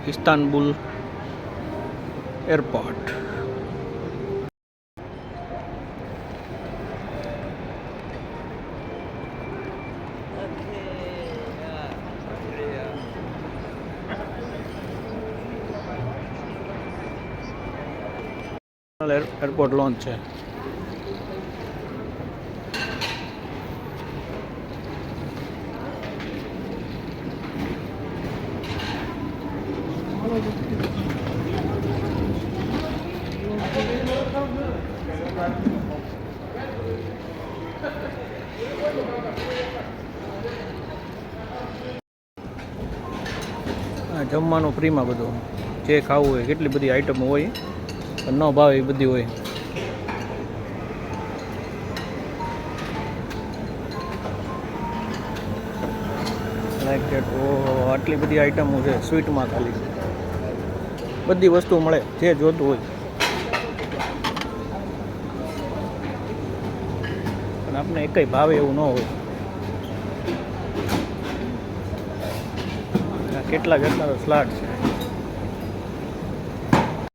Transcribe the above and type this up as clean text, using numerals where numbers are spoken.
ઇસ્તાનબુલ airport. Airport launch છે. જમવાનું ફ્રીમાં બધું, જે ખાવું હોય કેટલી બધી આઈટમો હોય, ન ભાવે એ બધી હોય. Like that. આટલી બધી આઈટમો છે સ્વીટમાં, ખાલી બધી વસ્તુ મળે જે જોતું હોય. પણ આપણે એકય ભાવે એવું ન હોય. કેટલા સ્લાડ છે.